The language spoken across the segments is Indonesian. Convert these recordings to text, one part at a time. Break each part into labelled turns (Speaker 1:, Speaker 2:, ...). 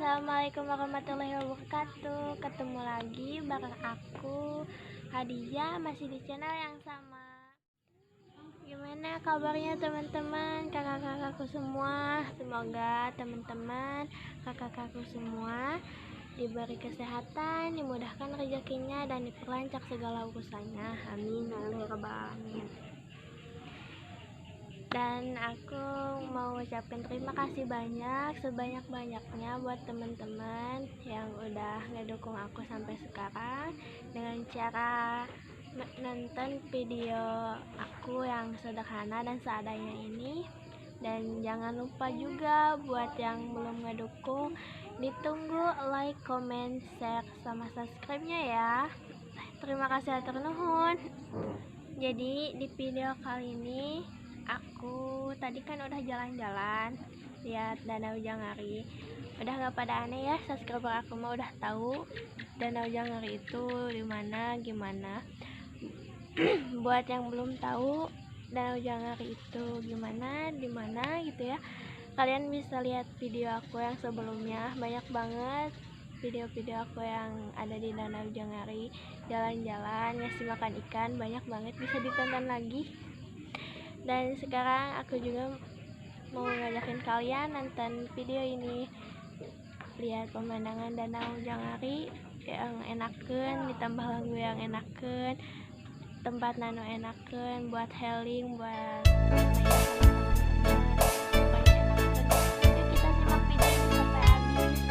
Speaker 1: Assalamualaikum warahmatullahi wabarakatuh. Ketemu lagi bareng aku Hadiah, masih di channel yang sama. Gimana kabarnya teman-teman, kakak-kakakku semua? Semoga teman-teman, kakak-kakakku semua diberi kesehatan, dimudahkan rezekinya, dan diperlancar segala urusannya. Amin ya rabbal alamin. Dan aku mau ucapin terima kasih banyak, sebanyak-banyaknya buat teman-teman yang udah ngedukung aku sampai sekarang dengan cara nonton video aku yang sederhana dan seadanya ini. Dan jangan lupa juga buat yang belum ngedukung, ditunggu like, comment, share, sama subscribe-nya ya. Terima kasih atur nuhun. Jadi di video kali ini aku tadi kan udah jalan-jalan lihat Danau Jangari. Udah gak pada aneh ya, subscriber aku mah udah tahu Danau Jangari itu dimana gimana. Buat yang belum tahu Danau Jangari itu gimana, dimana gitu ya, kalian bisa lihat video aku yang sebelumnya. Banyak banget video-video aku yang ada di Danau Jangari, jalan-jalan, ngasih makan ikan, banyak banget, bisa ditonton lagi. Dan sekarang aku juga mau ngajakin kalian nonton video ini, lihat pemandangan Danau Jangari yang enakeun, ditambah lagu yang enakeun, tempat nano enakeun buat healing, buat pokoknya enakeun. Yuk kita simak video ini sampai habis.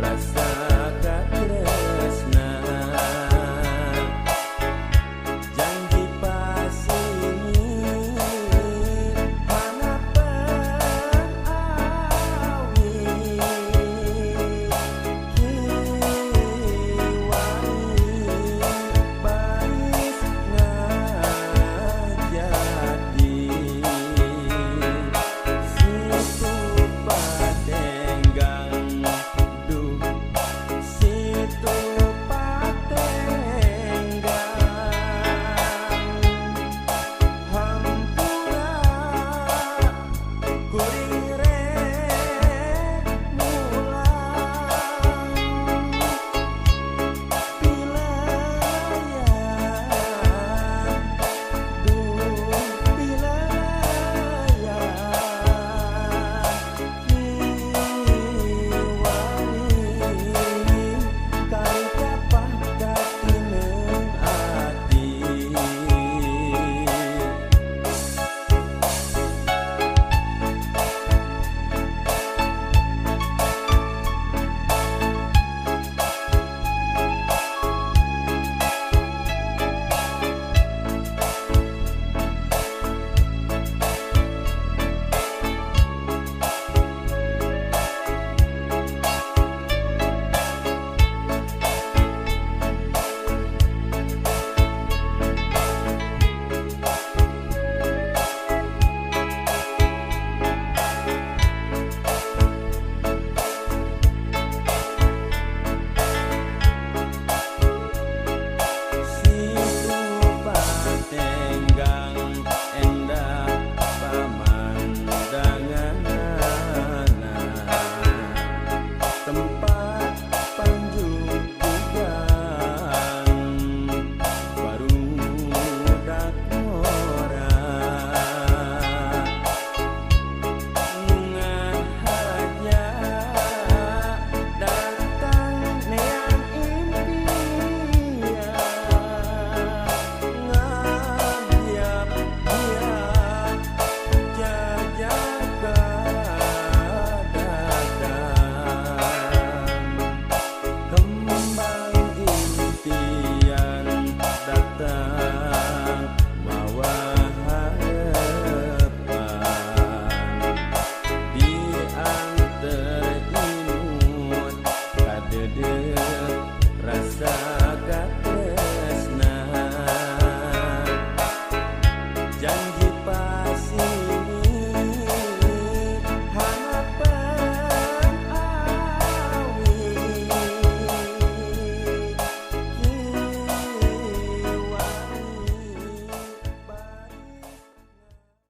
Speaker 1: Rasa